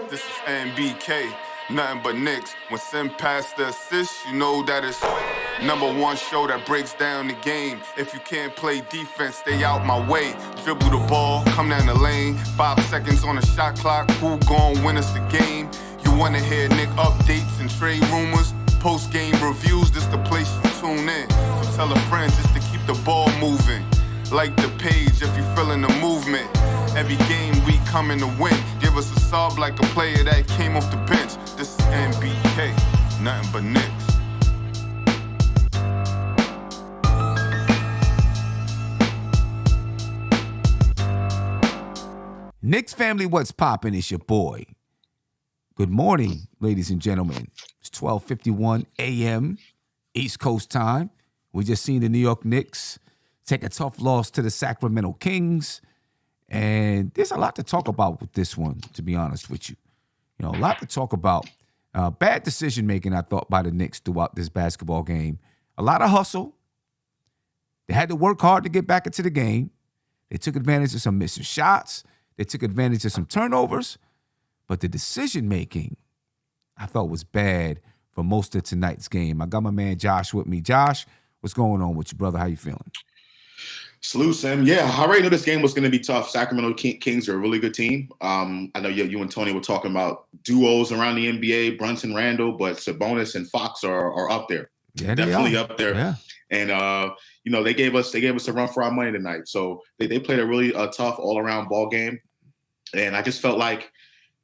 This is NBK, nothing but Knicks. When send past the assist, you know that it's #1 show that breaks down the game. If you can't play defense, stay out my way. Dribble the ball, come down the lane. 5 seconds on the shot clock, who gon' win us the game? You wanna hear Nick updates and trade rumors? Postgame reviews, this the place you tune in. So tell a friend just to keep the ball moving. Like the page if you feeling the movement. Every game we coming to win. Give us a sub like a player that came off the bench. This is NBK, nothing but Knicks. Knicks family, what's poppin'? It's your boy. Good morning, ladies and gentlemen. It's 12:51 a.m. East Coast time. We just seen the New York Knicks take a tough loss to the Sacramento Kings. And there's a lot to talk about with this one, to be honest with you. You know, a lot to talk about. Bad decision-making, I thought, by the Knicks throughout this basketball game. A lot of hustle. They had to work hard to get back into the game. They took advantage of some missed shots. They took advantage of some turnovers. But the decision-making, I thought, was bad for most of tonight's game. I got my man Josh with me. Josh, what's going on with you, brother? How you feeling? Salute, Sam. Yeah, I already knew this game was going to be tough. Sacramento Kings are a really good team. I know you and Tony were talking about duos around the NBA, Brunson, Randall, but Sabonis and Fox are up there. Yeah, definitely up there. Yeah. And they gave us a run for our money tonight. So they played a really tough all around ball game, and I just felt like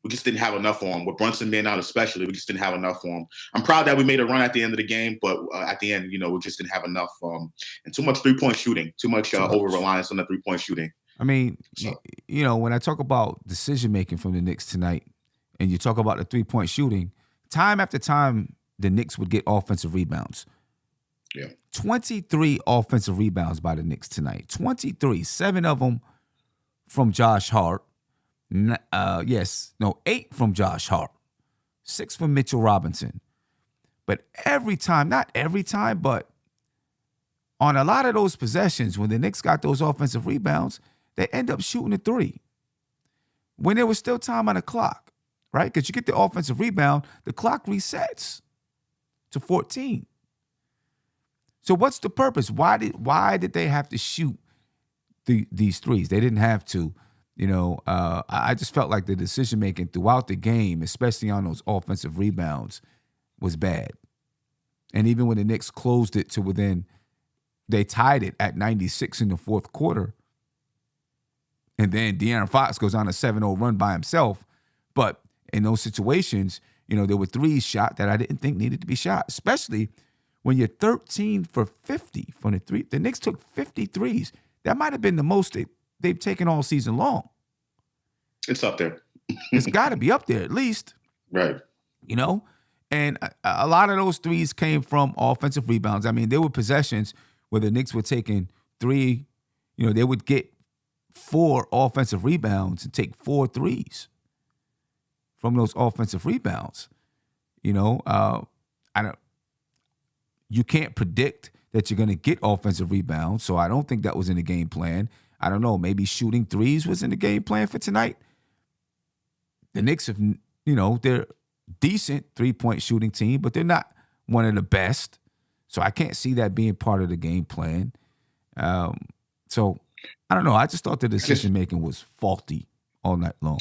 we just didn't have enough for him. With Brunson being out especially, we just didn't have enough for him. I'm proud that we made a run at the end of the game, but at the end, we just didn't have enough. And too much three-point shooting, too much over-reliance on the three-point shooting. I mean, when I talk about decision-making from the Knicks tonight, and you talk about the three-point shooting, time after time, the Knicks would get offensive rebounds. Yeah. 23 offensive rebounds by the Knicks tonight. 23. 7 of them from Josh Hart. 8 from Josh Hart, 6 from Mitchell Robinson. But not every time, but on a lot of those possessions, when the Knicks got those offensive rebounds, they end up shooting a 3. When there was still time on the clock, right? Because you get the offensive rebound, the clock resets to 14. So what's the purpose? Why did they have to shoot these threes? They didn't have to. I just felt like the decision-making throughout the game, especially on those offensive rebounds, was bad. And even when the Knicks closed it to they tied it at 96 in the fourth quarter. And then De'Aaron Fox goes on a 7-0 run by himself. But in those situations, there were threes shot that I didn't think needed to be shot, especially when you're 13 for 50 from the three. The Knicks took 50 threes. That might have been the most they've taken all season long. It's up there. It's got to be up there at least. Right. And a lot of those threes came from offensive rebounds. I mean, there were possessions where the Knicks were taking 3, they would get 4 offensive rebounds and take 4 threes from those offensive rebounds. You can't predict that you're going to get offensive rebounds, so I don't think that was in the game plan. I don't know, maybe shooting threes was in the game plan for tonight. The Knicks have, they're decent three-point shooting team, but they're not one of the best. So I can't see that being part of the game plan. So I don't know. I just thought the decision-making was faulty all night long.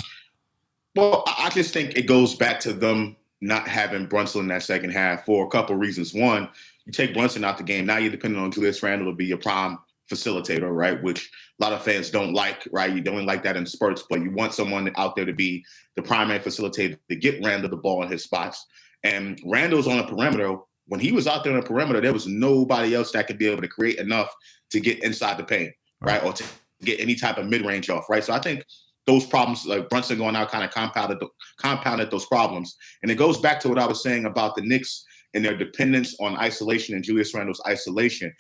Well, I just think it goes back to them not having Brunson in that second half for a couple of reasons. One, you take Brunson out the game, now you're depending on Julius Randle to be your prime facilitator, right? Which a lot of fans don't like, right? You don't like that in spurts, but you want someone out there to be the primary facilitator to get Randle the ball in his spots. And Randle's on the perimeter. When he was out there on the perimeter, there was nobody else that could be able to create enough to get inside the paint, right? Or to get any type of mid-range off, right? So I think those problems, like Brunson going out, kind of compounded those problems. And it goes back to what I was saying about the Knicks and their dependence on isolation and Julius Randle's isolation.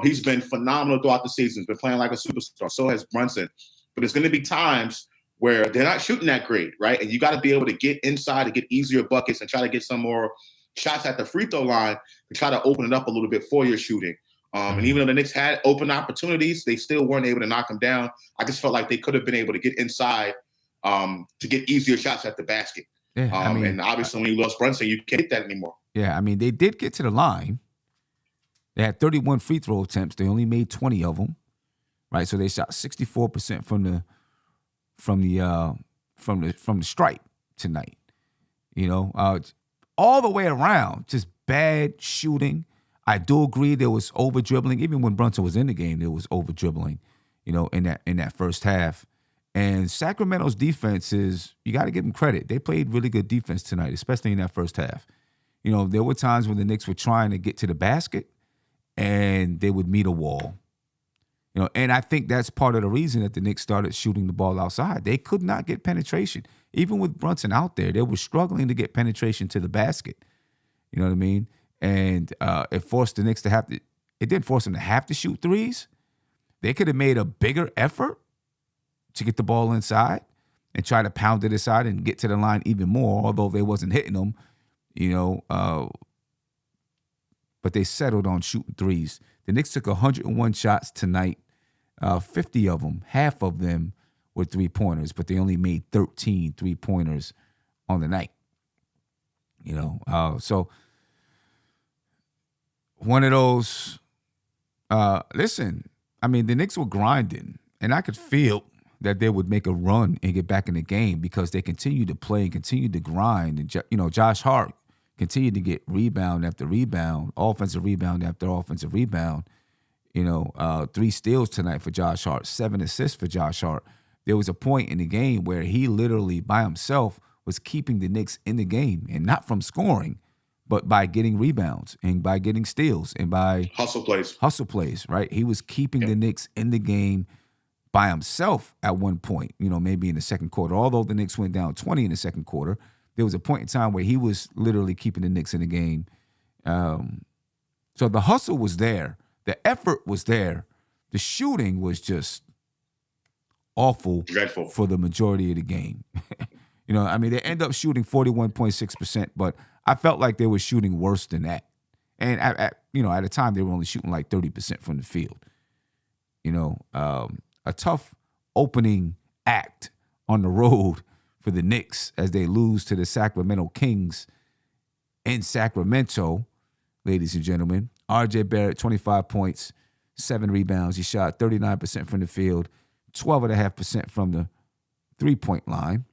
He's been phenomenal throughout the season. He's been playing like a superstar. So has Brunson. But there's going to be times where they're not shooting that great, right? And you got to be able to get inside to get easier buckets and try to get some more shots at the free throw line to try to open it up a little bit for your shooting. And even though the Knicks had open opportunities, they still weren't able to knock them down. I just felt like they could have been able to get inside to get easier shots at the basket. Yeah, And obviously when you lost Brunson, you can't hit that anymore. Yeah, I mean, they did get to the line. They had 31 free throw attempts. They only made 20 of them, right? So they shot 64% from the stripe tonight. All the way around, just bad shooting. I do agree there was over dribbling. Even when Brunson was in the game, there was over dribbling, in that first half. And Sacramento's defense you got to give them credit. They played really good defense tonight, especially in that first half. There were times when the Knicks were trying to get to the basket and they would meet a wall. And I think that's part of the reason that the Knicks started shooting the ball outside. They could not get penetration. Even with Brunson out there, they were struggling to get penetration to the basket. You know what I mean? And it forced the Knicks it didn't force them to have to shoot threes. They could have made a bigger effort to get the ball inside and try to pound it aside and get to the line even more, although they wasn't hitting them, but they settled on shooting threes. The Knicks took 101 shots tonight. 50 of them, half of them were three-pointers, but they only made 13 three-pointers on the night. So one of those, listen, I mean, the Knicks were grinding, and I could feel that they would make a run and get back in the game because they continued to play and continued to grind. And, Josh Hart continued to get rebound after rebound, offensive rebound after offensive rebound. 3 steals tonight for Josh Hart, 7 assists for Josh Hart. There was a point in the game where he literally by himself was keeping the Knicks in the game, and not from scoring, but by getting rebounds and by getting steals and by hustle plays, right? He was keeping the Knicks in the game by himself at one point, maybe in the second quarter. Although the Knicks went down 20 in the second quarter, there was a point in time where he was literally keeping the Knicks in the game. So the hustle was there. The effort was there. The shooting was just awful, dreadful for the majority of the game. They end up shooting 41.6%, but I felt like they were shooting worse than that. And at the time, they were only shooting like 30% from the field. A tough opening act on the road for the Knicks as they lose to the Sacramento Kings in Sacramento, ladies and gentlemen. R.J. Barrett, 25 points, 7 rebounds. He shot 39% from the field, 12.5% from the three-point line.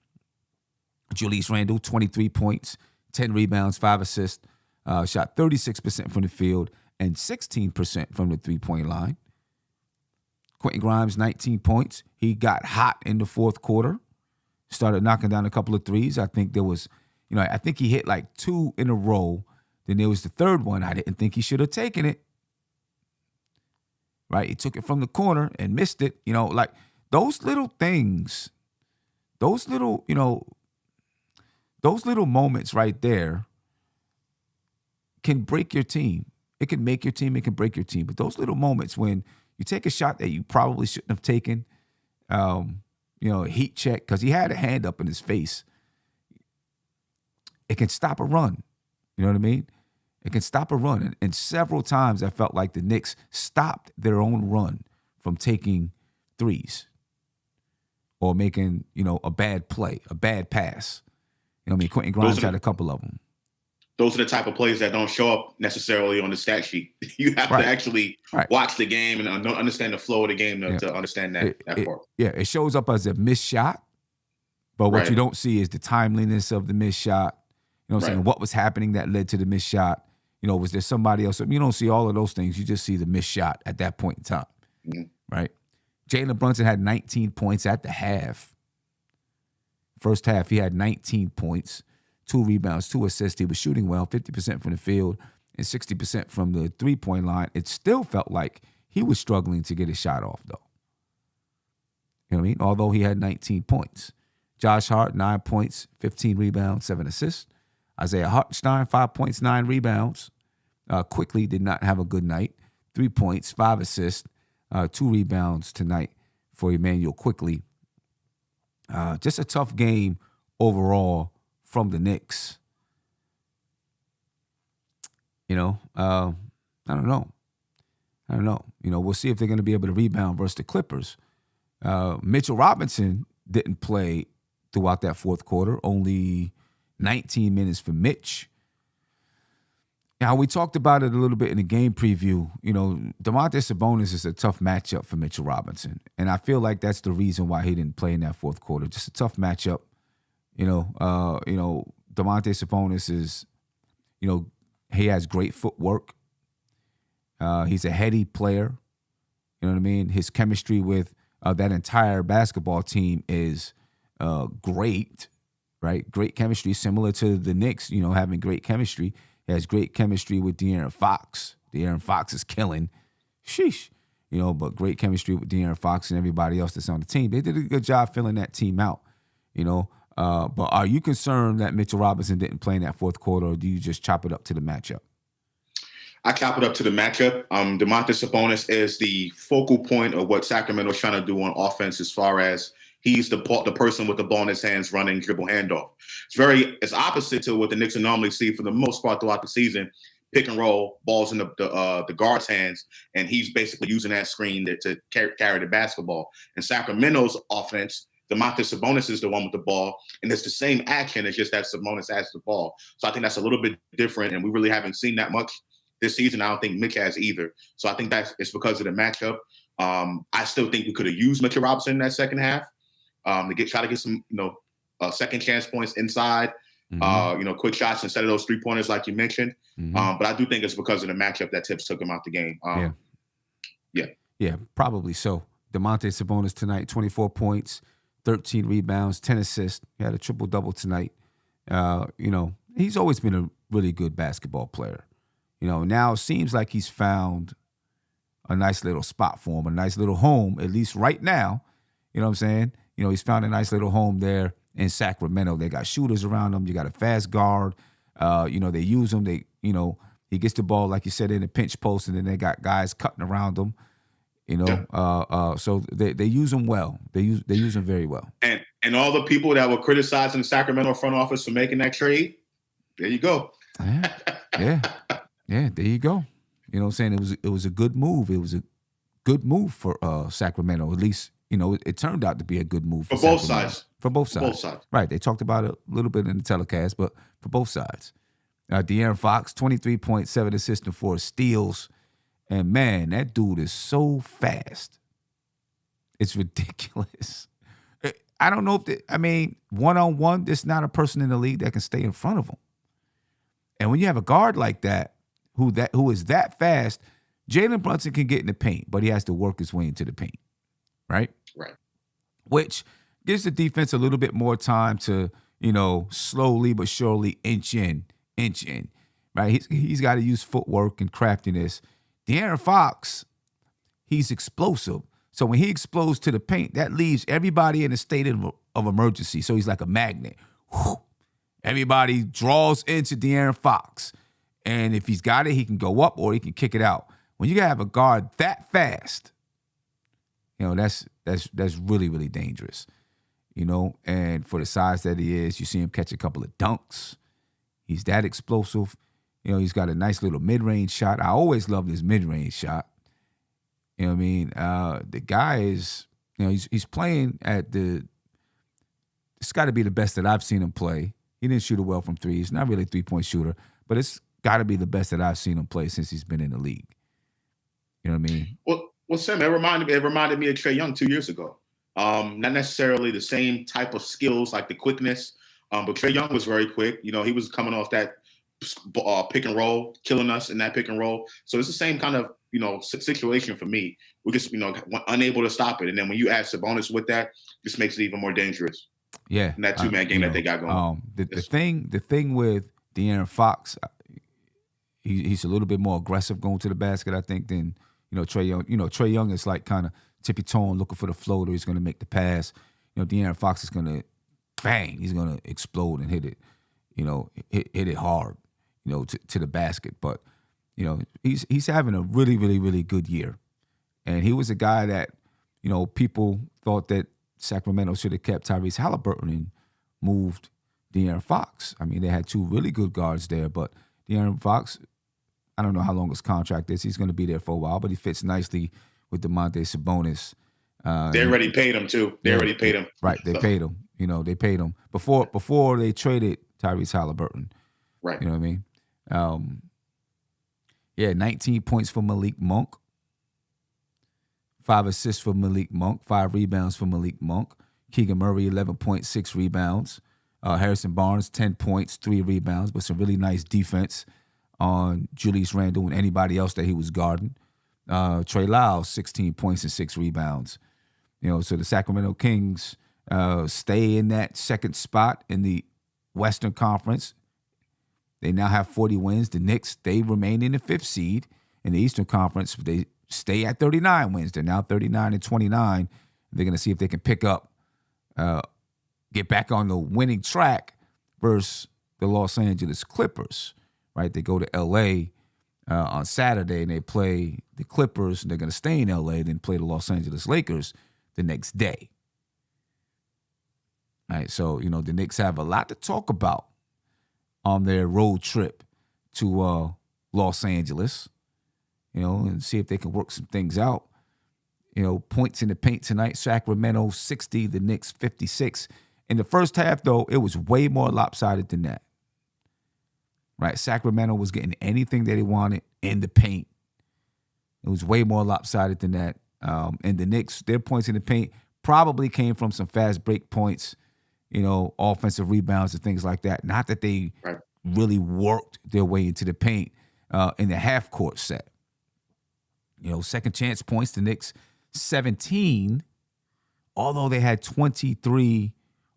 Julius Randle, 23 points, 10 rebounds, 5 assists. Shot 36% from the field and 16% from the three-point line. Quentin Grimes, 19 points. He got hot in the fourth quarter. Started knocking down a couple of threes. I think there was, I think he hit like 2 in a row. Then there was the third one. I didn't think he should have taken it. Right? He took it from the corner and missed it. Like those little things, those little moments right there can break your team. It can make your team. It can break your team. But those little moments when you take a shot that you probably shouldn't have taken, a heat check, because he had a hand up in his face, it can stop a run. You know what I mean? It can stop a run. And several times I felt like the Knicks stopped their own run from taking threes or making, a bad play, a bad pass. Quentin Grimes had a couple of them. Those are the type of plays that don't show up necessarily on the stat sheet. You have to actually watch the game and understand the flow of the game to understand that part. It shows up as a missed shot, but what you don't see is the timeliness of the missed shot. You know what I'm saying? What was happening that led to the missed shot? Was there somebody else? You don't see all of those things. You just see the missed shot at that point in time, right? Jalen Brunson had 19 points at the half. First half, he had 19 points, 2 rebounds, 2 assists. He was shooting well, 50% from the field and 60% from the three-point line. It still felt like he was struggling to get his shot off, though. You know what I mean? Although he had 19 points. Josh Hart, 9 points, 15 rebounds, 7 assists. Isaiah Hartenstein, 5 points, 9 rebounds. Quickly did not have a good night. 3 points, 5 assists, 2 rebounds tonight for Emmanuel Quickly. Just a tough game overall from the Knicks. I don't know. We'll see if they're going to be able to rebound versus the Clippers. Mitchell Robinson didn't play throughout that fourth quarter. Only 19 minutes for Mitch. Now, we talked about it a little bit in the game preview. You know, Domantas Sabonis is a tough matchup for Mitchell Robinson. And I feel like that's the reason why he didn't play in that fourth quarter. Just a tough matchup. Domantas Sabonis is, he has great footwork. He's a heady player. You know what I mean? His chemistry with that entire basketball team is great, right? Great chemistry, similar to the Knicks, having great chemistry. He has great chemistry with De'Aaron Fox. De'Aaron Fox is killing. Sheesh. But great chemistry with De'Aaron Fox and everybody else that's on the team. They did a good job filling that team out, But are you concerned that Mitchell Robinson didn't play in that fourth quarter, or do you just chop it up to the matchup? I chop it up to the matchup. Domantas Sabonis is the focal point of what Sacramento's trying to do on offense, as far as he's the person with the ball in his hands running dribble handoff. It's opposite to what the Knicks normally see for the most part throughout the season. Pick and roll, balls in the guard's hands, and he's basically using that screen to carry the basketball. In Sacramento's offense, Domantas Sabonis is the one with the ball, and it's the same action. It's just that Sabonis has the ball. So I think that's a little bit different, and we really haven't seen that much this season. I don't think Mitch has either. So I think it's because of the matchup. I still think we could have used Mitchell Robinson in that second half to try to get some, second chance points inside, quick shots instead of those 3-pointers like you mentioned. But I do think it's because of the matchup that Tibbs took him out the game. Yeah, probably so. Domantas Sabonis tonight, 24 points, 13 rebounds, 10 assists. He had a triple-double tonight. He's always been a really good basketball player. Now it seems like he's found a nice little spot for him, a nice little home, at least right now. You know what I'm saying? He's found a nice little home there in Sacramento. They got shooters around him. You got a fast guard. They use him. He gets the ball, like you said, in the pinch post, and then they got guys cutting around him. So they use him well. They use him very well. And all the people that were criticizing the Sacramento front office for making that trade, there you go. Yeah, there you go. You know what I'm saying? It was a good move. It was a good move for Sacramento. At least, it turned out to be a good move for both sides. For both sides. Right. They talked about it a little bit in the telecast, but for both sides. De'Aaron Fox, 23.7 assists and 4 steals. And man, that dude is so fast. It's ridiculous. I don't know if one-on-one, there's not a person in the league that can stay in front of him. And when you have a guard like that, who is that fast, Jalen Brunson can get in the paint, but he has to work his way into the paint, right? Right. Which gives the defense a little bit more time to, slowly but surely inch in, right? He's got to use footwork and craftiness. De'Aaron Fox, he's explosive. So when he explodes to the paint, that leaves everybody in a state of emergency. So he's like a magnet. Whew. Everybody draws into De'Aaron Fox. And if he's got it, he can go up or he can kick it out. When you have a guard that fast, that's really, really dangerous. And for the size that he is, you see him catch a couple of dunks. He's that explosive. He's got a nice little mid-range shot. I always loved his mid-range shot. You know what I mean? The guy is, he's playing at it's got to be the best that I've seen him play. He didn't shoot it well from three. He's not really a three-point shooter, but it's got to be the best that I've seen him play since he's been in the league. You know what I mean? Well, Sam, it reminded me of Trae Young 2 years ago. Not necessarily the same type of skills, like the quickness, but Trae Young was very quick. He was coming off that pick and roll, killing us in that pick and roll. So it's the same kind of, situation for me. We're just, unable to stop it. And then when you add Sabonis with that, just makes it even more dangerous. Yeah. In that two-man game that they got going. The thing with De'Aaron Fox, he's a little bit more aggressive going to the basket, I think, than, Trae Young. Trae Young is like kind of tippy-toeing, looking for the floater. He's going to make the pass. De'Aaron Fox is going to bang. He's going to explode and hit it, hit it hard, to the basket. But, he's having a really, really, really good year. And he was a guy that, people thought that Sacramento should have kept Tyrese Halliburton and moved De'Aaron Fox. I mean, they had two really good guards there, but De'Aaron Fox, I don't know how long his contract is. He's going to be there for a while, but he fits nicely with Domantas Sabonis. They already paid him too. They already paid him. Right, they paid him. They paid him before they traded Tyrese Halliburton. Right. You know what I mean? 19 points for Malik Monk. 5 assists for Malik Monk. 5 rebounds for Malik Monk. Keegan Murray, 11.6 rebounds. Harrison Barnes, 10 points, 3 rebounds, but some really nice defense on Julius Randle and anybody else that he was guarding. Trey Lyles, 16 points and 6 rebounds. So the Sacramento Kings stay in that second spot in the Western Conference. They now have 40 wins. The Knicks, they remain in the 5th seed in the Eastern Conference. They stay at 39 wins. They're now 39-29. They're going to see if they can pick up, get back on the winning track versus the Los Angeles Clippers, right? They go to L.A. On Saturday, and they play the Clippers, and they're going to stay in L.A., then play the Los Angeles Lakers the next day. All right, so, the Knicks have a lot to talk about on their road trip to Los Angeles, and see if they can work some things out. Points in the paint tonight, Sacramento 60, the Knicks 56. In the first half, though, it was way more lopsided than that. Right? Sacramento was getting anything that they wanted in the paint. It was way more lopsided than that. And the Knicks, their points in the paint probably came from some fast break points, offensive rebounds and things like that. Not that they really worked their way into the paint in the half-court set. Second chance points, the Knicks 17, although they had 23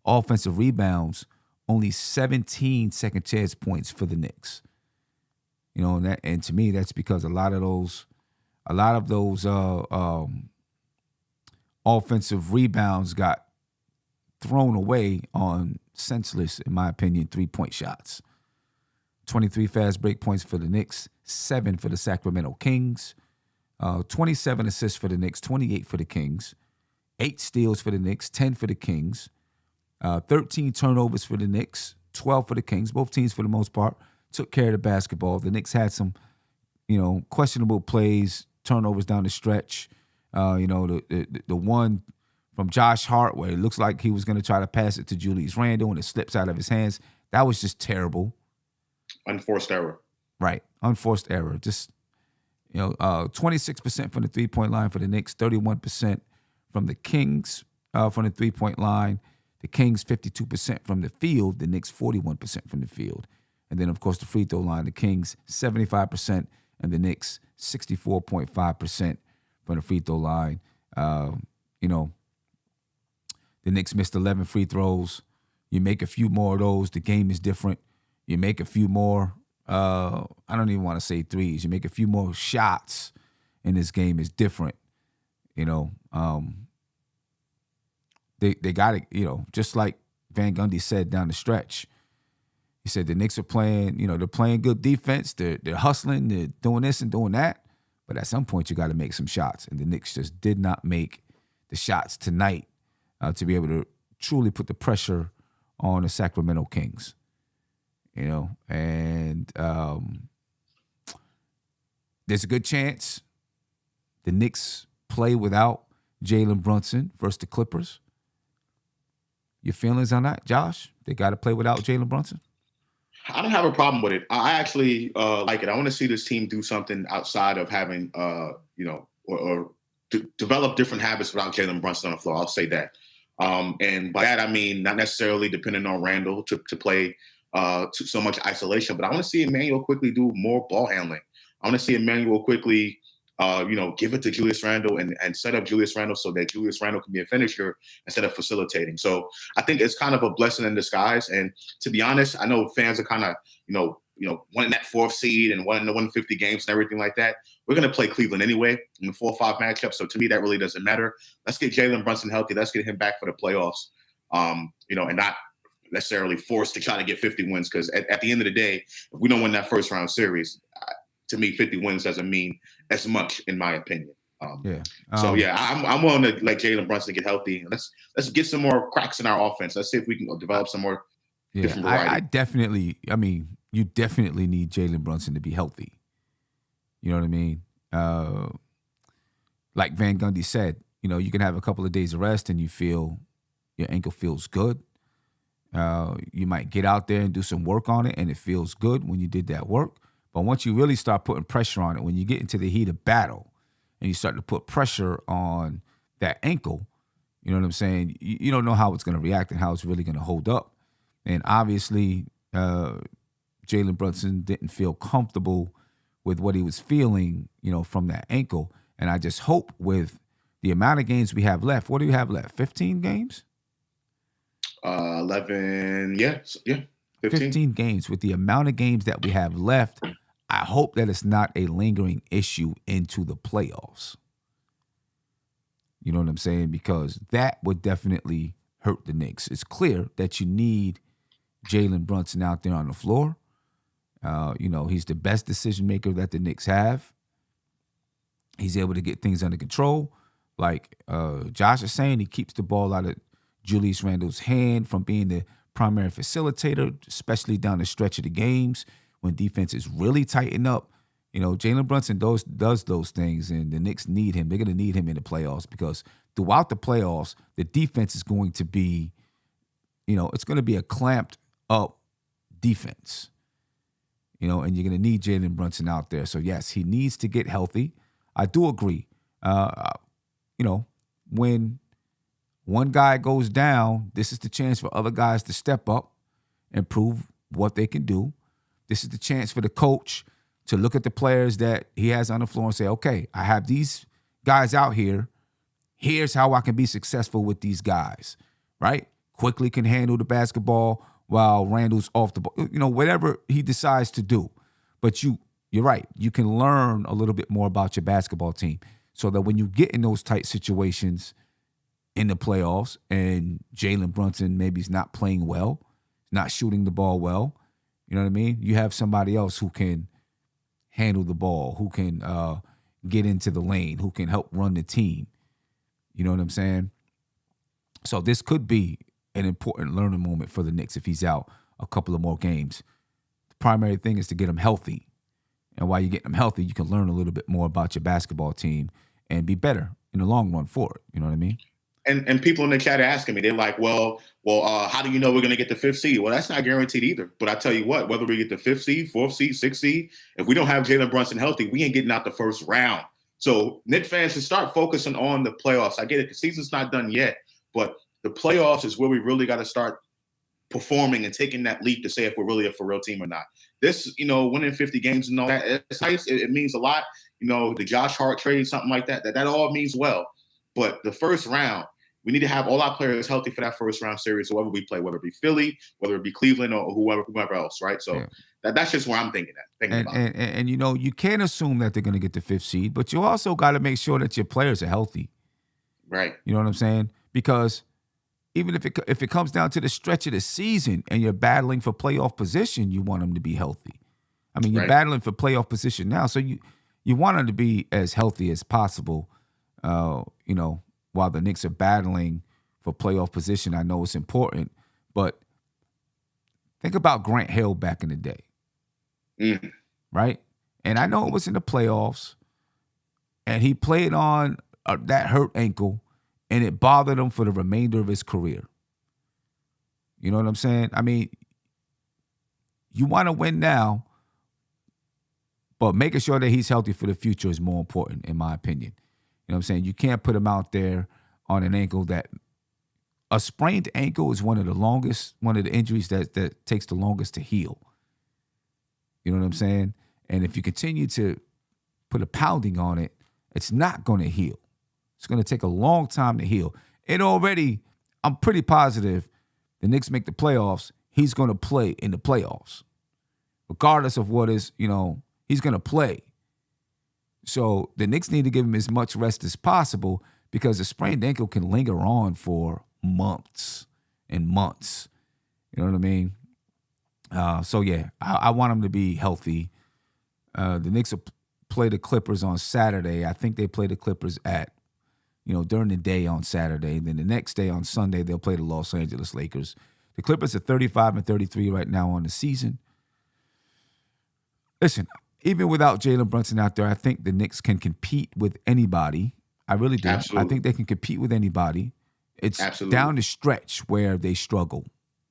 offensive rebounds, only 17 second chance points for the Knicks. And to me, that's because a lot of those offensive rebounds got thrown away on senseless, in my opinion, 3-point shots. 23 fast break points for the Knicks, 7 for the Sacramento Kings. 27 assists for the Knicks, 28 for the Kings. 8 steals for the Knicks, 10 for the Kings. 13 turnovers for the Knicks, 12 for the Kings. Both teams, for the most part, took care of the basketball. The Knicks had some, questionable plays, turnovers down the stretch. The one from Josh Hart where it looks like he was going to try to pass it to Julius Randle and it slips out of his hands. That was just terrible. Unforced error. Right. Unforced error. Just, 26% from the three-point line for the Knicks, 31% from the Kings from the three-point line. The Kings, 52% from the field. The Knicks, 41% from the field. And then, of course, the free throw line, the Kings, 75%, and the Knicks, 64.5% from the free throw line. The Knicks missed 11 free throws. You make a few more of those, the game is different. You make a few more, I don't even want to say threes. You make a few more shots, and this game is different. They got it, just like Van Gundy said down the stretch. He said the Knicks are playing, they're playing good defense. They're hustling. They're doing this and doing that. But at some point, you got to make some shots. And the Knicks just did not make the shots tonight to be able to truly put the pressure on the Sacramento Kings. And there's a good chance the Knicks play without Jalen Brunson versus the Clippers. Your feelings on that, Josh? They got to play without Jalen Brunson? I don't have a problem with it. I actually like it. I want to see this team do something outside of having, or develop different habits without Jalen Brunson on the floor. I'll say that. And by that, I mean not necessarily depending on Randle to play so much isolation, but I want to see Emmanuel quickly do more ball handling. I want to see Emmanuel quickly give it to Julius Randle and set up Julius Randle so that Julius Randle can be a finisher instead of facilitating. So I think it's kind of a blessing in disguise. And to be honest, I know fans are kind of, wanting that 4th seed and wanting the 150 games and everything like that. We're going to play Cleveland anyway in the 4-5 matchup. So to me, that really doesn't matter. Let's get Jalen Brunson healthy. Let's get him back for the playoffs, and not necessarily forced to try to get 50 wins. Because at the end of the day, if we don't win that first round series, to me, 50 wins doesn't mean as much, in my opinion. I'm willing to let Jalen Brunson get healthy. Let's get some more cracks in our offense. Let's see if we can develop some more different variety. You definitely need Jalen Brunson to be healthy. You know what I mean? Like Van Gundy said, you can have a couple of days of rest and you feel your ankle feels good. You might get out there and do some work on it, and it feels good when you did that work. But once you really start putting pressure on it, when you get into the heat of battle and you start to put pressure on that ankle, you know what I'm saying? You don't know how it's going to react and how it's really going to hold up. And obviously, Jalen Brunson didn't feel comfortable with what he was feeling, from that ankle. And I just hope with the amount of games we have left, what do we have left? 15 games? 11, yeah, 15. 15 games. With the amount of games that we have left, I hope that it's not a lingering issue into the playoffs. You know what I'm saying? Because that would definitely hurt the Knicks. It's clear that you need Jalen Brunson out there on the floor. He's the best decision maker that the Knicks have. He's able to get things under control. Like Josh is saying, he keeps the ball out of Julius Randle's hand from being the primary facilitator, especially down the stretch of the games when defenses really tighten up. Jalen Brunson does those things, and the Knicks need him. They're going to need him in the playoffs because throughout the playoffs, the defense is going to be, it's going to be a clamped up defense. And you're going to need Jalen Brunson out there. So, yes, he needs to get healthy. I do agree. When one guy goes down, this is the chance for other guys to step up and prove what they can do. This is the chance for the coach to look at the players that he has on the floor and say, okay, I have these guys out here. Here's how I can be successful with these guys, right? Quickly can handle the basketball while Randle's off the ball, whatever he decides to do. But you're right. You can learn a little bit more about your basketball team so that when you get in those tight situations in the playoffs and Jalen Brunson maybe is not playing well, not shooting the ball well, you know what I mean? You have somebody else who can handle the ball, who can get into the lane, who can help run the team. You know what I'm saying? So this could be an important learning moment for the Knicks if he's out a couple of more games. The primary thing is to get him healthy. And while you get him healthy, you can learn a little bit more about your basketball team and be better in the long run for it. You know what I mean? And people in the chat are asking me, they're like, well, how do you know we're going to get the 5th seed? Well, that's not guaranteed either. But I tell you what, whether we get the 5th seed, 4th seed, 6th seed, if we don't have Jalen Brunson healthy, we ain't getting out the first round. So Knicks fans should start focusing on the playoffs. I get it. The season's not done yet, but the playoffs is where we really got to start performing and taking that leap to say if we're really a for real team or not. This, winning 50 games and all that, it's nice. It means a lot. The Josh Hart trade, something like that, that all means well. But the first round, we need to have all our players healthy for that first round series, whoever we play, whether it be Philly, whether it be Cleveland, or whoever else, right? So that's just where I'm thinking about. And you can't assume that they're going to get the 5th seed, but you also got to make sure that your players are healthy. Right. You know what I'm saying? Because even if it comes down to the stretch of the season and you're battling for playoff position, you want them to be healthy. I mean, you're battling for playoff position now, so you want them to be as healthy as possible, while the Knicks are battling for playoff position. I know it's important, but think about Grant Hill back in the day, right? And I know it was in the playoffs, and he played on that hurt ankle, and it bothered him for the remainder of his career. You know what I'm saying? I mean, you want to win now, but making sure that he's healthy for the future is more important, in my opinion. You know what I'm saying? You can't put him out there on an ankle that a sprained ankle is one of the injuries that takes the longest to heal. You know what I'm saying? And if you continue to put a pounding on it, it's not going to heal. It's going to take a long time to heal. And already, I'm pretty positive the Knicks make the playoffs, he's going to play in the playoffs. Regardless of what is, he's going to play. So the Knicks need to give him as much rest as possible because a sprained ankle can linger on for months and months. You know what I mean? I want him to be healthy. The Knicks will play the Clippers on Saturday. I think they play the Clippers during the day on Saturday. And then the next day on Sunday, they'll play the Los Angeles Lakers. The Clippers are 35-33 right now on the season. Listen, even without Jalen Brunson out there, I think the Knicks can compete with anybody. I really do. I Absolutely. think they can compete with anybody. It's Absolutely. down the stretch where they struggle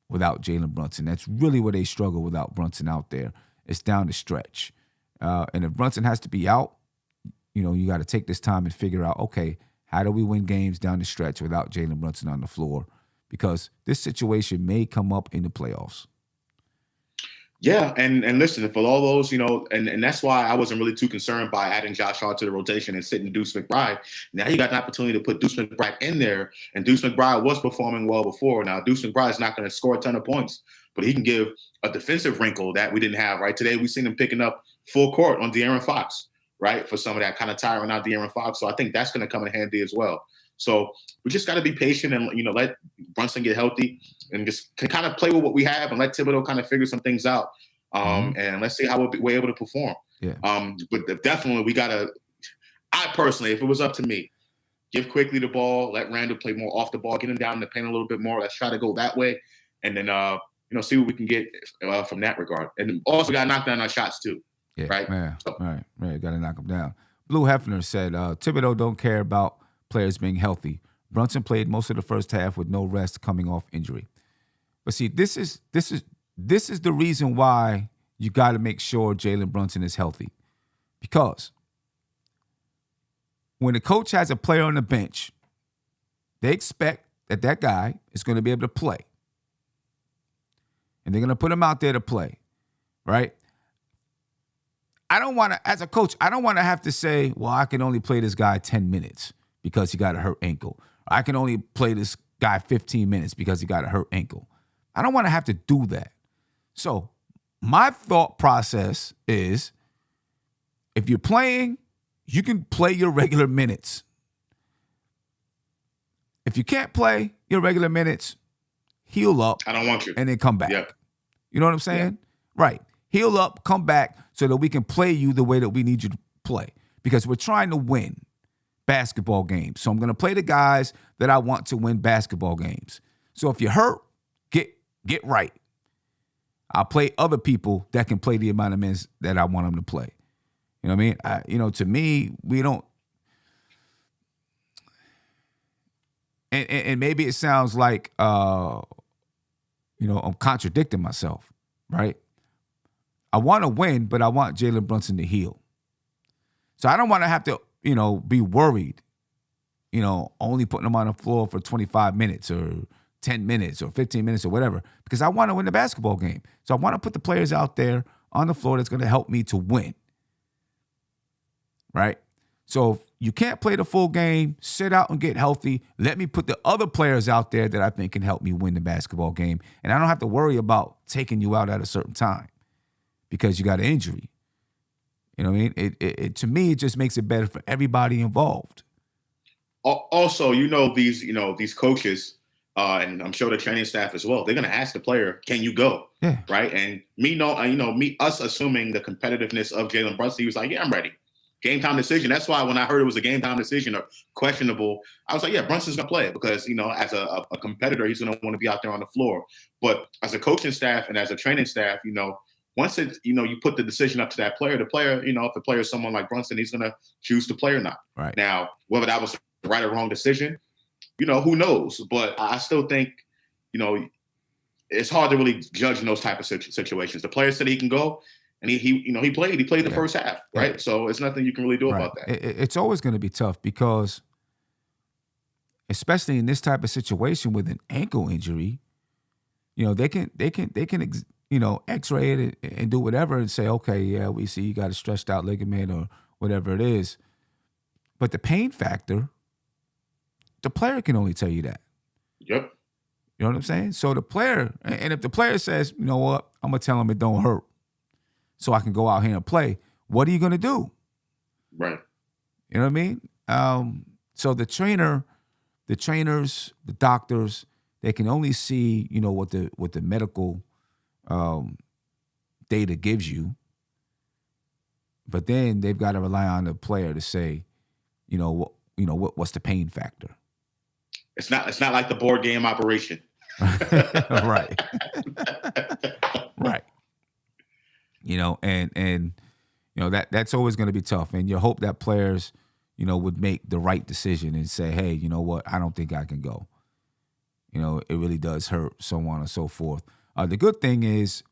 without Jalen Brunson. That's really where they struggle without Brunson out there. It's down the stretch. And if Brunson has to be out, you got to take this time and figure out, okay, how do we win games down the stretch without Jalen Brunson on the floor? Because this situation may come up in the playoffs. Yeah, and listen, for all those, and that's why I wasn't really too concerned by adding Josh Hart to the rotation and sitting Deuce McBride. Now you got an opportunity to put Deuce McBride in there, and Deuce McBride was performing well before. Now Deuce McBride is not going to score a ton of points, but he can give a defensive wrinkle that we didn't have. Right today, we've seen him picking up full court on De'Aaron Fox, right, for some of that kind of tiring out De'Aaron Fox. So I think that's going to come in handy as well. So we just got to be patient and let Brunson get healthy and just kind of play with what we have and let Thibodeau kind of figure some things out. And let's see how we're able to perform. Yeah. But definitely we gotta. I personally, if it was up to me, give Quickly the ball, let Randall play more off the ball, get him down in the paint a little bit more. Let's try to go that way, and then see what we can get from that regard. And also got to knock down our shots too. Yeah. Right. Yeah. So. Right. Got to knock them down. Blue Hefner said Thibodeau don't care about players being healthy. Brunson played most of the first half with no rest coming off injury. But see, this is the reason why you got to make sure Jalen Brunson is healthy. Because when a coach has a player on the bench, they expect that guy is going to be able to play. And they're going to put him out there to play, right? As a coach, I don't want to have to say, well, I can only play this guy 10 minutes because he got a hurt ankle. I can only play this guy 15 minutes because he got a hurt ankle. I don't want to have to do that. So my thought process is if you're playing, you can play your regular minutes. If you can't play your regular minutes, heal up. I don't want you. And then come back. Yep. You know what I'm saying? Yeah. Right. Heal up, come back so that we can play you the way that we need you to play. Because we're trying to win basketball games. So I'm going to play the guys that I want to win basketball games. So if you're hurt, get right. I'll play other people that can play the amount of minutes that I want them to play. You know what I mean? To me, we don't. And maybe it sounds like, I'm contradicting myself, right? I want to win, but I want Jalen Brunson to heal. So I don't want to have to, be worried, only putting him on the floor for 25 minutes or 10 minutes or 15 minutes or whatever, because I want to win the basketball game. So I want to put the players out there on the floor that's going to help me to win, right? So if you can't play the full game, sit out and get healthy. Let me put the other players out there that I think can help me win the basketball game. And I don't have to worry about taking you out at a certain time because you got an injury. You know what I mean? It to me, it just makes it better for everybody involved. Also, these coaches, and I'm sure the training staff as well, they're going to ask the player, can you go? Yeah. Right. And us assuming the competitiveness of Jalen Brunson, he was like, yeah, I'm ready. Game time decision. That's why when I heard it was a game time decision or questionable, I was like, yeah, Brunson's going to play it because, as a competitor, he's going to want to be out there on the floor. But as a coaching staff and as a training staff, once it's, you put the decision up to that player, the player, if the player is someone like Brunson, he's going to choose to play or not. Right. Now, whether that was the right or wrong decision, who knows? But I still think, it's hard to really judge in those type of situations. The player said he can go, and he played the first half, right? Yeah. So it's nothing you can really do about that. It's always going to be tough because, especially in this type of situation with an ankle injury, they can X-ray it and do whatever and say, okay, yeah, we see you got a stretched out ligament or whatever it is. But the pain factor, the player can only tell you that. Yep. You know what I'm saying? So the player, and if the player says, you know what, I'm going to tell him it don't hurt so I can go out here and play, what are you going to do? Right. You know what I mean? So the trainers, the doctors, they can only see, what the medical data gives you. But then they've got to rely on the player to say, what's the pain factor? It's not like the board game operation. Right. Right. And that's always going to be tough. And you hope that players, would make the right decision and say, hey, you know what, I don't think I can go. It really does hurt, so on and so forth. The good thing is,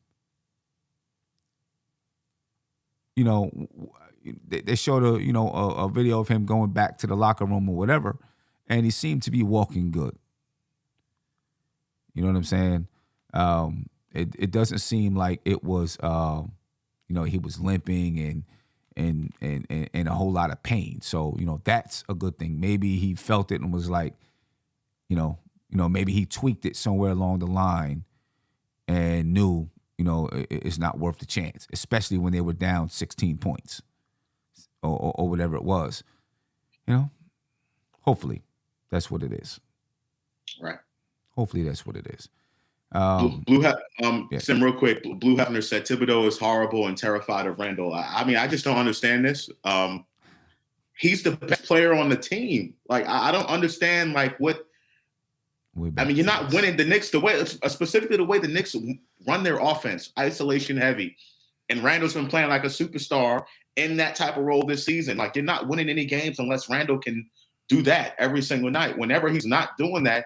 they showed a video of him going back to the locker room or whatever, and he seemed to be walking good. You know what I'm saying? It doesn't seem like it was, he was limping and in a whole lot of pain. So, that's a good thing. Maybe he felt it and was like, maybe he tweaked it somewhere along the line and knew, it's not worth the chance, especially when they were down 16 points or whatever it was. Hopefully that's what it is. Right. Hopefully that's what it is. Sim, real quick. Blue Hefner said Thibodeau is horrible and terrified of Randall. I just don't understand this. He's the best player on the team. Like, I don't understand, like, what. You're not winning. The Knicks, specifically the way the Knicks run their offense, isolation heavy, and Randall's been playing like a superstar in that type of role this season. Like, you're not winning any games unless Randall can do that every single night. Whenever he's not doing that,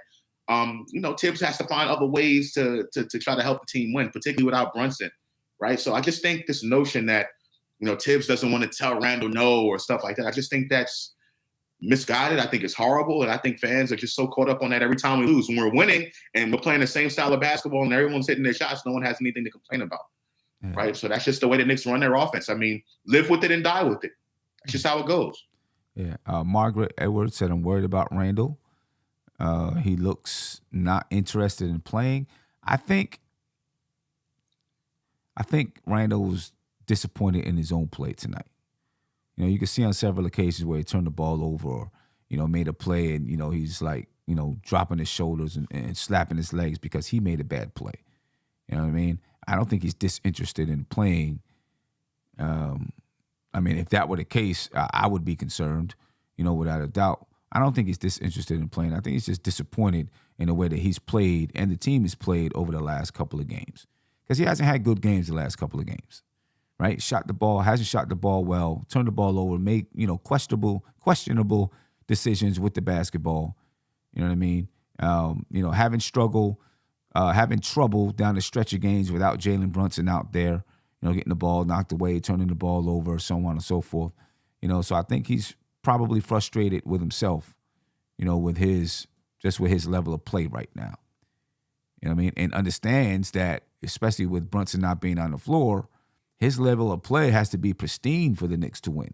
Tibbs has to find other ways to try to help the team win, particularly without Brunson, right? So I just think this notion that, Tibbs doesn't want to tell Randall no or stuff like that, I just think that's misguided. I think it's horrible, and I think fans are just so caught up on that every time we lose. When we're winning and we're playing the same style of basketball and everyone's hitting their shots, no one has anything to complain about, right? So that's just the way the Knicks run their offense. Live with it and die with it. That's just how it goes. Yeah. Margaret Edwards said, I'm worried about Randall. He looks not interested in playing. I think Randall's disappointed in his own play tonight. You can see on several occasions where he turned the ball over or, made a play and, he's like, dropping his shoulders and slapping his legs because he made a bad play. You know what I mean? I don't think he's disinterested in playing. If that were the case, I would be concerned, without a doubt. I don't think he's disinterested in playing. I think he's just disappointed in the way that he's played and the team has played over the last couple of games. Because he hasn't had good games the last couple of games, right? Hasn't shot the ball well, turned the ball over, made, questionable decisions with the basketball. You know what I mean? Having trouble down the stretch of games without Jalen Brunson out there, getting the ball knocked away, turning the ball over, so on and so forth. So I think he's probably frustrated with himself, with his level of play right now. You know what I mean? And understands that, especially with Brunson not being on the floor, his level of play has to be pristine for the Knicks to win.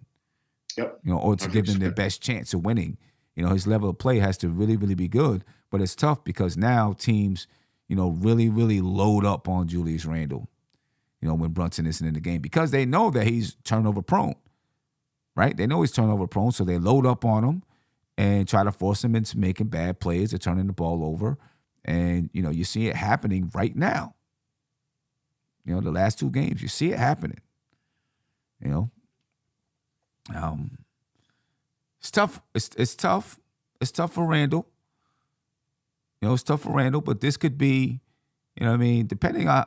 Yep. Or to 100%. Give them their best chance of winning. His level of play has to really, really be good. But it's tough because now teams, really, really load up on Julius Randle, when Brunson isn't in the game because they know that he's turnover prone. Right? They know he's turnover prone, so they load up on him and try to force him into making bad plays or turning the ball over. And, you see it happening right now. The last two games, you see it happening. It's tough. It's tough. It's tough for Randall. It's tough for Randall, but this could be, depending on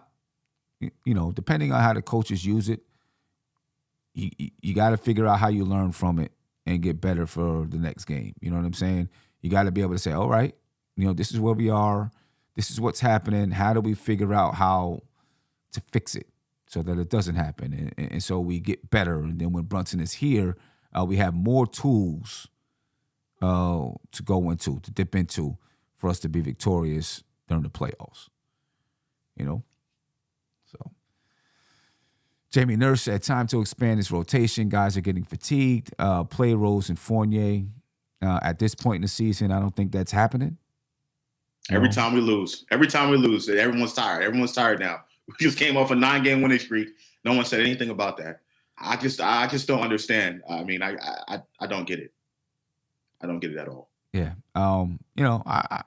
how the coaches use it, you got to figure out how you learn from it and get better for the next game. You know what I'm saying? You got to be able to say, all right, this is where we are. This is what's happening. How do we figure out how to fix it so that it doesn't happen? And so we get better. And then when Brunson is here, we have more tools to go into, to dip into for us to be victorious during the playoffs. So Jamie Nurse said, time to expand this rotation. Guys are getting fatigued. Play Rose and Fournier. At this point in the season, I don't think that's happening. Every time we lose, everyone's tired. Everyone's tired now. We just came off a 9-game winning streak. No one said anything about that. I just don't understand. I don't get it. I don't get it at all. Yeah. I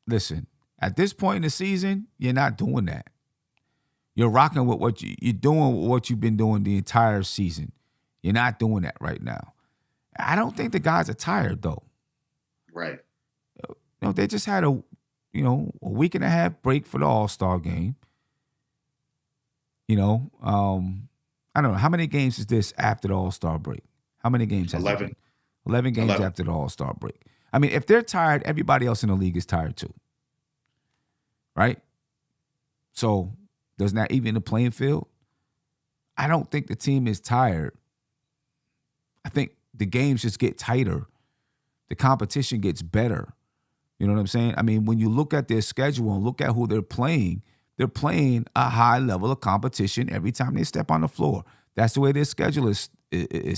listen, at this point in the season, you're not doing that. You're rocking with what you're doing, what you've been doing the entire season. You're not doing that right now. I don't think the guys are tired though. Right. They just had a week and a half break for the All-Star game. I don't know. How many games is this after the All-Star break? How many games has 11. it 11 games 11. after the All-Star break. I mean, if they're tired, everybody else in the league is tired too. Right? So doesn't that even the playing field? I don't think the team is tired. I think the games just get tighter. The competition gets better. You know what I'm saying? I mean, when you look at their schedule and look at who they're playing a high level of competition every time they step on the floor. That's the way their schedule is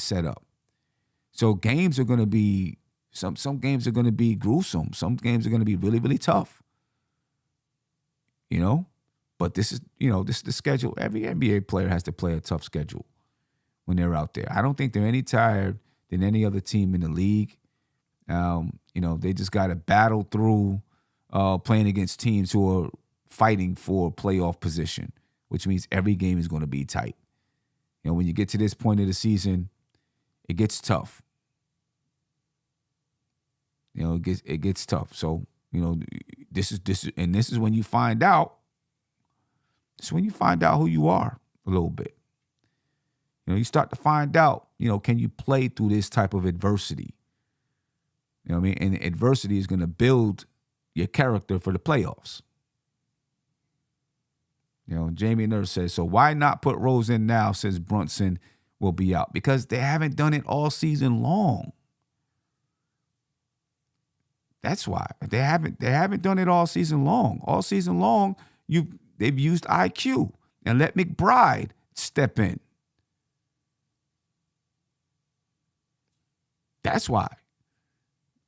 set up. So games are going to be, some games are going to be gruesome. Some games are going to be really, really tough. You know? But this is the schedule. Every NBA player has to play a tough schedule when they're out there. I don't think they're any tired than any other team in the league. They just got to battle through playing against teams who are fighting for playoff position, which means every game is going to be tight. You know, when you get to this point of the season, it gets tough. You know, it gets tough. So, this is when you find out. It's when you find out who you are a little bit. You start to find out, can you play through this type of adversity? You know what I mean? And adversity is going to build your character for the playoffs. Jamie Nurse says, so why not put Rose in now since Brunson will be out? Because they haven't done it all season long. That's why. They haven't done it all season long. All season long, they've used IQ and let McBride step in. That's why,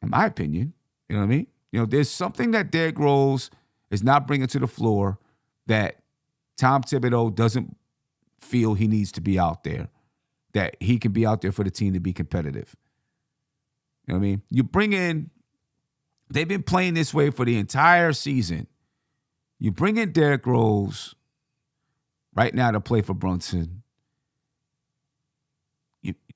in my opinion. You know what I mean? There's something that Derrick Rose is not bringing to the floor that Tom Thibodeau doesn't feel he needs to be out there, that he can be out there for the team to be competitive. You know what I mean? You bring in, they've been playing this way for the entire season. You bring in Derrick Rose right now to play for Brunson.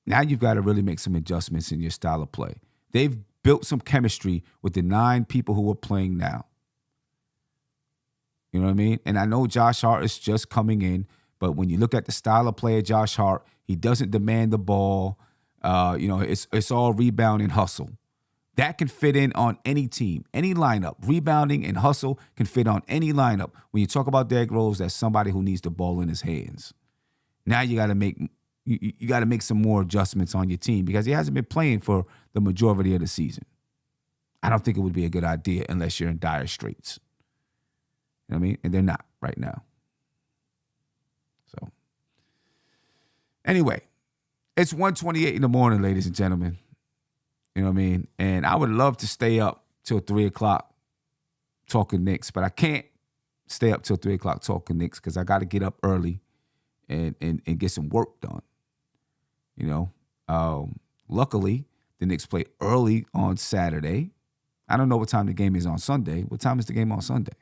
Now you've got to really make some adjustments in your style of play. They've built some chemistry with the 9 people who are playing now. You know what I mean? And I know Josh Hart is just coming in, but when you look at the style of play of Josh Hart, he doesn't demand the ball. It's all rebound and hustle. That can fit in on any team, any lineup. Rebounding and hustle can fit on any lineup. When you talk about Derrick Rose, that's somebody who needs the ball in his hands. Now you got to make some more adjustments on your team because he hasn't been playing for the majority of the season. I don't think it would be a good idea unless you're in dire straits. You know what I mean? And they're not right now. So, anyway, it's 1:28 in the morning, ladies and gentlemen. You know what I mean? And I would love to stay up till 3 o'clock talking Knicks, but I can't stay up till 3 o'clock talking Knicks because I got to get up early and get some work done. Luckily, the Knicks play early on Saturday. I don't know what time the game is on Sunday. What time is the game on Sunday?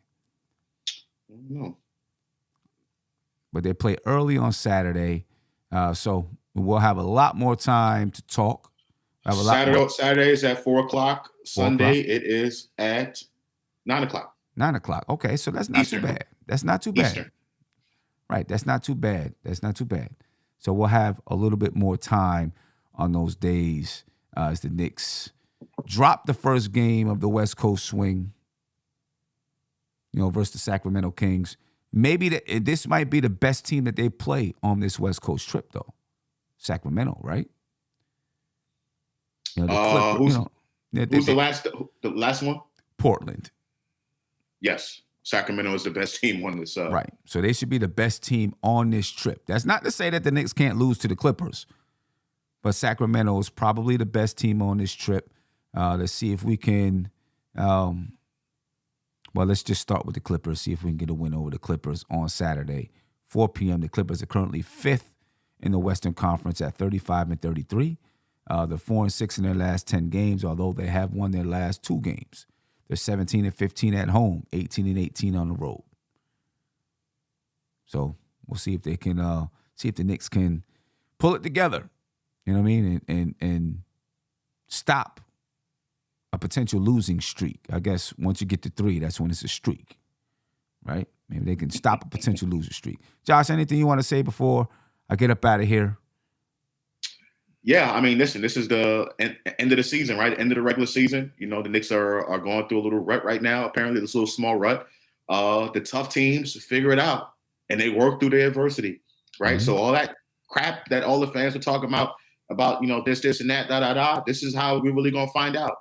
I don't know. But they play early on Saturday, so we'll have a lot more time to talk. Saturday is at 4 o'clock. Sunday 4 o'clock. It is at 9 o'clock. 9 o'clock. Okay, so that's not Eastern. too bad. That's not too bad. Eastern. Right, that's not too bad. That's not too bad. So we'll have a little bit more time on those days as the Knicks drop the first game of the West Coast swing, versus the Sacramento Kings. Maybe this might be the best team that they play on this West Coast trip, though. Sacramento, right? Who's the last one? Portland. Yes. Sacramento is the best team on this. Right. So they should be the best team on this trip. That's not to say that the Knicks can't lose to the Clippers, but Sacramento is probably the best team on this trip. Let's see if we can. Let's just start with the Clippers. See if we can get a win over the Clippers on Saturday, 4 p.m. The Clippers are currently 5th in the Western Conference at 35-33. They're 4-6 in their last 10 games, although they have won their last 2 games. They're 17-15 at home, 18-18 on the road. So we'll see if they can see if the Knicks can pull it together. You know what I mean? And stop a potential losing streak. I guess once you get to 3, that's when it's a streak. Right? Maybe they can stop a potential losing streak. Josh, anything you want to say before I get up out of here? Yeah, I mean, listen, this is the end of the season, right? End of the regular season. You know, the Knicks are going through a little rut right now. Apparently, this little small rut. The tough teams figure it out and they work through the adversity, right? Mm-hmm. So all that crap that all the fans are talking about this, and that, da da da. This is how we're really gonna find out.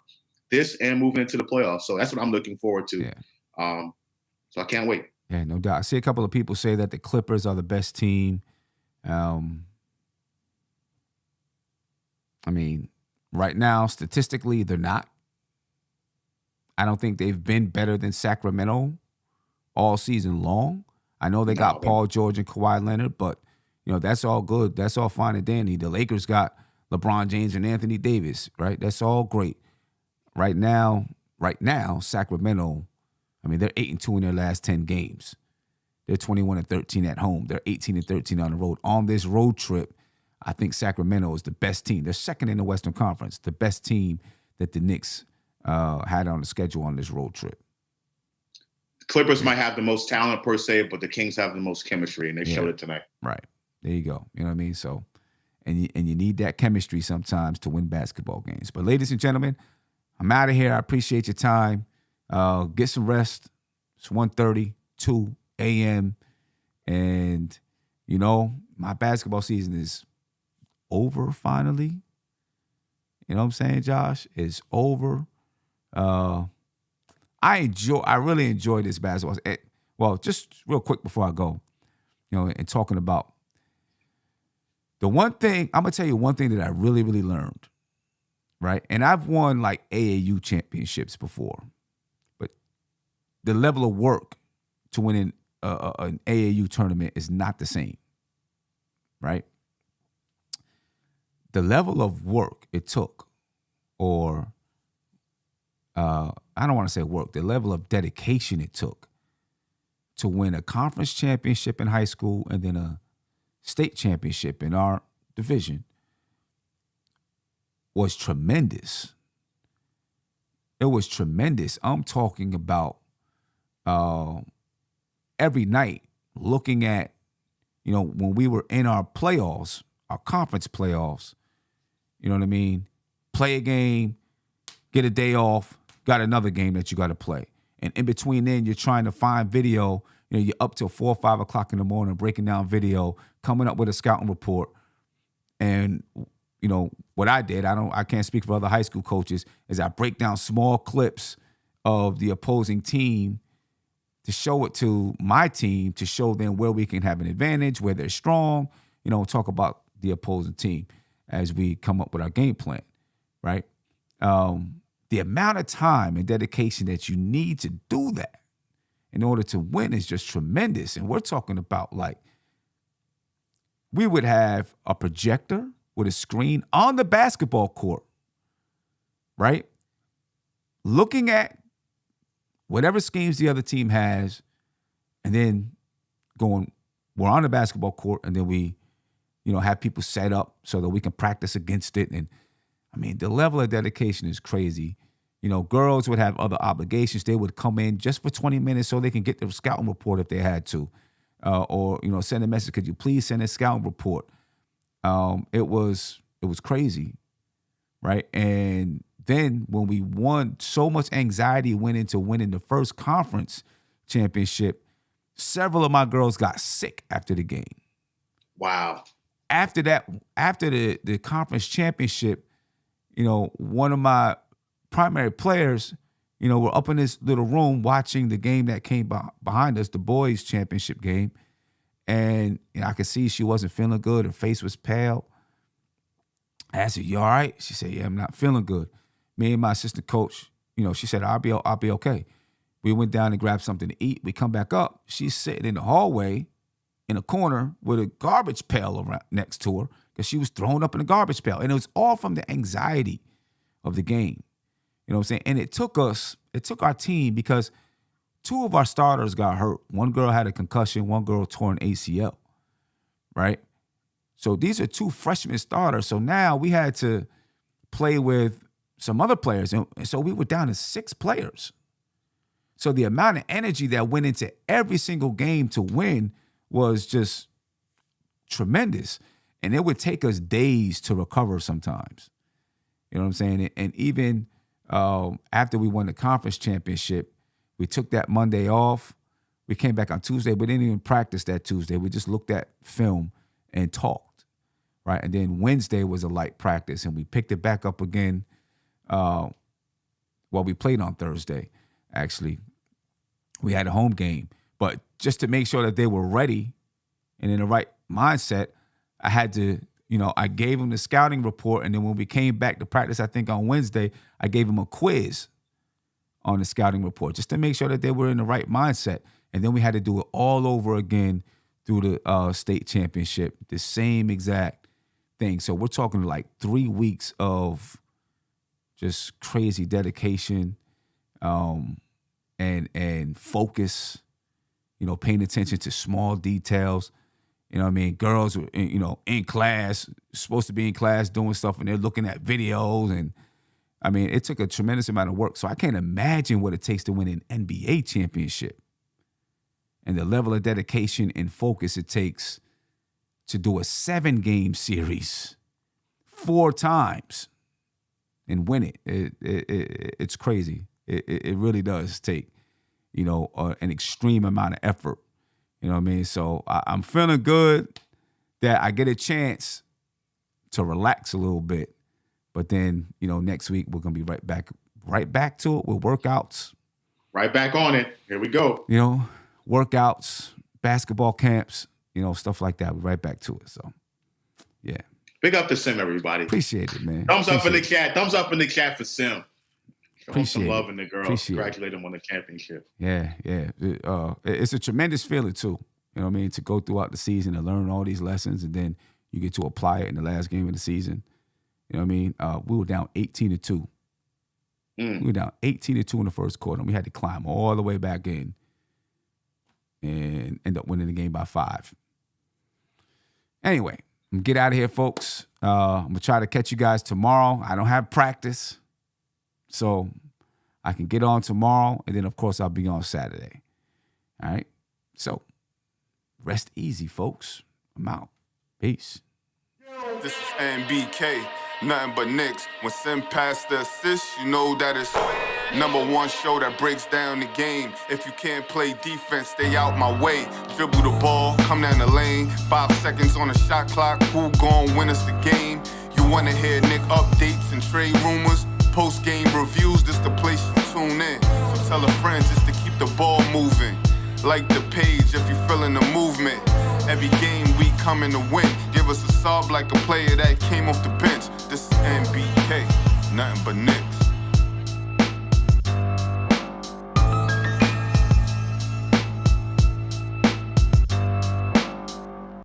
This and moving into the playoffs. So that's what I'm looking forward to. Yeah. So I can't wait. Yeah, no doubt. I see a couple of people say that the Clippers are the best team. I mean, right now, statistically, they're not. I don't think they've been better than Sacramento all season long. I know they got Paul George and Kawhi Leonard, but that's all good. That's all fine and dandy. The Lakers got LeBron James and Anthony Davis, right? That's all great. Right now, Sacramento, I mean, they're 8-2 in their last 10 games. They're 21-13 at home. They're 18-13 on the road. On this road trip, I think Sacramento is the best team. They're second in the Western Conference, the best team that the Knicks had on the schedule on this road trip. Clippers might have the most talent per se, but the Kings have the most chemistry, and they showed it tonight. Right. There you go. You know what I mean? So, and you need that chemistry sometimes to win basketball games. But ladies and gentlemen, I'm out of here. I appreciate your time. Get some rest. It's 1:32 a.m. And, my basketball season is over finally. You know what I'm saying, Josh? It's over. I really enjoy this basketball. Well, just real quick before I go, and talking about the one thing, I'm going to tell you one thing that I really, really learned, right? And I've won like AAU championships before, but the level of work to win an AAU tournament is not the same, right? The level of work it took, or I don't want to say work, the level of dedication it took to win a conference championship in high school and then a state championship in our division was tremendous. It was tremendous. I'm talking about every night looking at, when we were in our playoffs, our conference playoffs, you know what I mean? Play a game, get a day off, got another game that you got to play. And in between then, you're trying to find video. You're up till 4 or 5 o'clock in the morning, breaking down video, coming up with a scouting report. And, what I did, I can't speak for other high school coaches, is I break down small clips of the opposing team to show it to my team, to show them where we can have an advantage, where they're strong, talk about the opposing team as we come up with our game plan, right? The amount of time and dedication that you need to do that in order to win is just tremendous. And we're talking about, like, we would have a projector with a screen on the basketball court, right? Looking at whatever schemes the other team has, and then we're on the basketball court, and then we, have people set up so that we can practice against it. And I mean, the level of dedication is crazy. Girls would have other obligations. They would come in just for 20 minutes so they can get the scouting report if they had to. Or send a message, could you please send a scouting report? It was crazy, right? And then when we won, so much anxiety went into winning the first conference championship. Several of my girls got sick after the game. Wow. After that, after the conference championship, one of my primary players, were up in this little room watching the game that came behind us, the boys' championship game. And I could see she wasn't feeling good. Her face was pale. I asked her, "You all right?" She said, "Yeah, I'm not feeling good." Me and my assistant coach, she said, I'll be okay. We went down and grabbed something to eat. We come back up. She's sitting in the hallway in a corner with a garbage pail around next to her because she was thrown up in a garbage pail. And it was all from the anxiety of the game. You know what I'm saying? And it took our team, because 2 of our starters got hurt. One girl had a concussion, one girl tore an ACL, right? So these are 2 freshman starters. So now we had to play with some other players. And so we were down to 6 players. So the amount of energy that went into every single game to win was just tremendous. And it would take us days to recover sometimes. You know what I'm saying? And even after we won the conference championship, we took that Monday off. We came back on Tuesday. We didn't even practice that Tuesday. We just looked at film and talked, right? And then Wednesday was a light practice, and we picked it back up again. We played on Thursday, actually. We had a home game. But just to make sure that they were ready and in the right mindset, I had to, I gave them the scouting report, and then when we came back to practice, I think on Wednesday, I gave them a quiz on the scouting report just to make sure that they were in the right mindset. And then we had to do it all over again through the state championship, the same exact thing. So we're talking like 3 weeks of just crazy dedication and focus, paying attention to small details. You know what I mean? Girls were, in class, supposed to be in class doing stuff, and they're looking at videos. And, I mean, it took a tremendous amount of work. So I can't imagine what it takes to win an NBA championship and the level of dedication and focus it takes to do a 7-game series 4 times and win it. It's crazy. It really does take, an extreme amount of effort. You know what I mean? So I'm feeling good that I get a chance to relax a little bit. But then, next week we're going to be right back to it with workouts. Right back on it. Here we go. Workouts, basketball camps, stuff like that. We're right back to it. So, yeah. Big up to Sim, everybody. Appreciate it, man. Thumbs up in the chat. Thumbs up in the chat for Sim. Appreciate some love in the girl. Appreciate Congratulate him on the championship. Yeah. It's a tremendous feeling too. You know what I mean? To go throughout the season and learn all these lessons, and then you get to apply it in the last game of the season. You know what I mean? We were down 18-2. We were down 18-2 in the first quarter, and we had to climb all the way back in and end up winning the game by 5. Anyway, I'm gonna get out of here, folks. I'm gonna try to catch you guys tomorrow. I don't have practice, so I can get on tomorrow, and then of course I'll be on Saturday. All right, so rest easy, folks. I'm out. Peace. This is NBK, nothing but Knicks. When Sim passed the assist, you know that it's #1 show that breaks down the game. If you can't play defense, stay out my way. Dribble the ball, come down the lane. 5 seconds on the shot clock, who gon' win us the game? You wanna hear Nick updates and trade rumors? Post-game reviews, this the place you tune in. So tell a friend just to keep the ball moving. Like the page if you feeling the movement. Every game we coming to win. Give us a sub like a player that came off the bench. This is NBK, nothing but Nick.